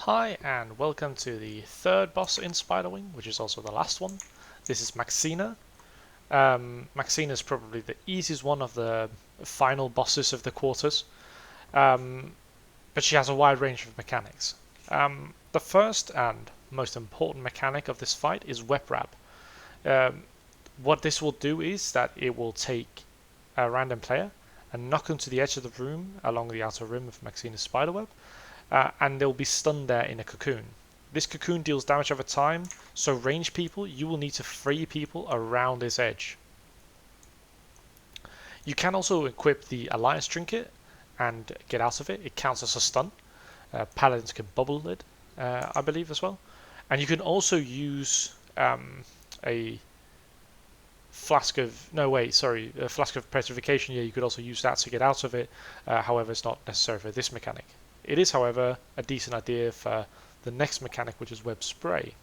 Hi and welcome to the third boss in Spiderwing, which is also the last one. This is Maexxena. Maexxena is probably the easiest one of the final bosses of the quarters, but she has a wide range of mechanics. The first and most important mechanic of this fight is web wrap. Um, what this will do is that it will take a random player and knock them to the edge of the room along the outer rim of Maexxena's spiderweb, and they'll be stunned there in a cocoon. This cocoon deals damage over time, so ranged people, you will need to free people around this edge. You can also equip the Alliance Trinket and get out of it. It counts as a stun. Paladins can bubble it, I believe, as well. And you can also use a flask of a flask of petrification. Yeah, you could also use that to get out of it. However, it's not necessary for this mechanic. It is, however, a decent idea for the next mechanic, which is web spray.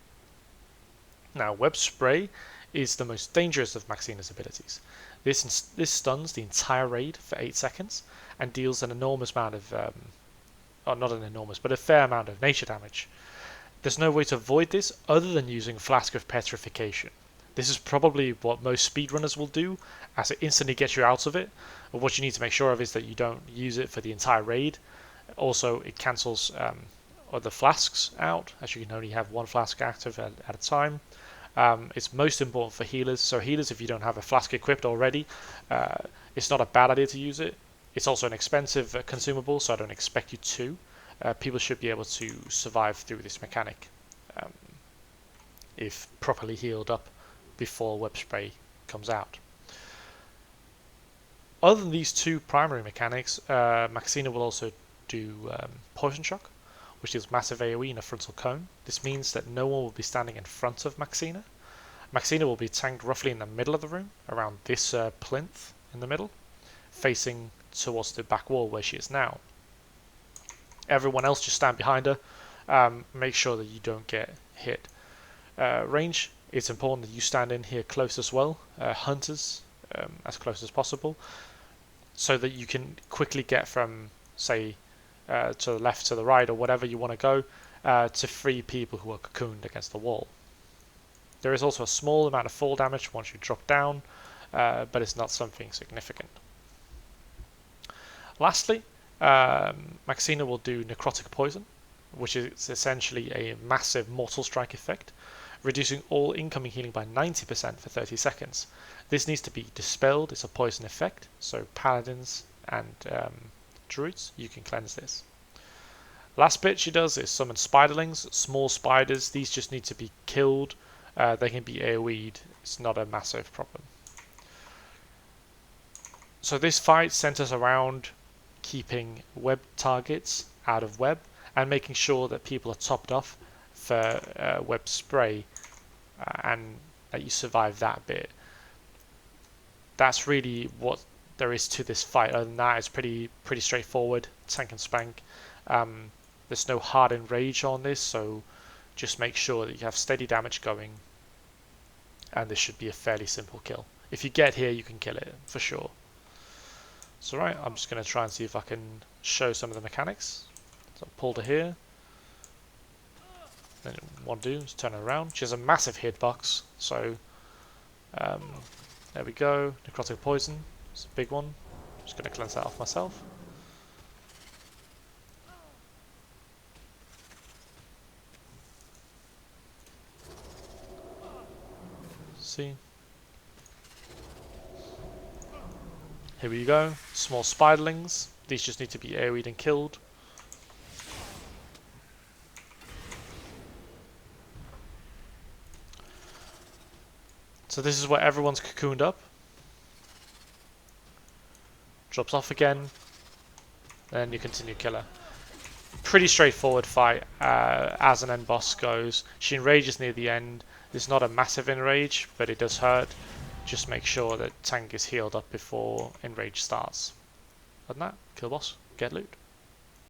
Now, web spray is the most dangerous of Maexxena's abilities. This stuns the entire raid for 8 seconds and deals an enormous amount of, not an enormous, but a fair amount of nature damage. There's no way to avoid this other than using Flask of Petrification. This is probably what most speedrunners will do, as it instantly gets you out of it. But what you need to make sure of is that you don't use it for the entire raid. Also, it cancels other flasks out, as you can only have one flask active at a time. It's most important for healers. So healers, if you don't have a flask equipped already, it's not a bad idea to use it. It's also an expensive consumable, so I don't expect you to. People should be able to survive through this mechanic if properly healed up before web spray comes out. Other than these two primary mechanics, Maexxena will also do Poison Shock, which deals massive AoE in a frontal cone. This means that no one will be standing in front of Maexxena. Maexxena will be tanked roughly in the middle of the room, around this plinth in the middle, facing towards the back wall where she is now. Everyone else just stand behind her. Make sure that you don't get hit. Range, it's important that you stand in here close as well. Hunters, as close as possible, so that you can quickly get from, say, to the left, to the right, or whatever you want to go, to free people who are cocooned against the wall. There is also a small amount of fall damage once you drop down, but it's not something significant. Lastly, Maexxena will do Necrotic Poison, which is essentially a massive Mortal Strike effect, reducing all incoming healing by 90% for 30 seconds. This needs to be dispelled. It's a poison effect, so paladins and druids, you can cleanse this. Last bit she does is summon spiderlings, small spiders. These just need to be killed. They can be AoE'd. It's not a massive problem. So this fight centers around keeping web targets out of web and making sure that people are topped off for web spray and that you survive that bit. That's really what there is to this fight. Other than that, it's pretty straightforward, tank and spank. There's no hard enrage on this, so just make sure that you have steady damage going, and this should be a fairly simple kill. If you get here, you can kill it for sure. So right, I'm just going to try and see if I can show some of the mechanics. So pull to here. Then what I do is turn her around. She has a massive hitbox, so there we go. Necrotic Poison. It's a big one. I'm just going to cleanse that off myself. See? Here we go. Small spiderlings. These just need to be AoE'd and killed. So this is where everyone's cocooned up. Drops off again. Then you continue killer. Pretty straightforward fight as an end boss goes. She enrages near the end. It's not a massive enrage, but it does hurt. Just make sure that tank is healed up before enrage starts. Other than that, kill boss, get loot.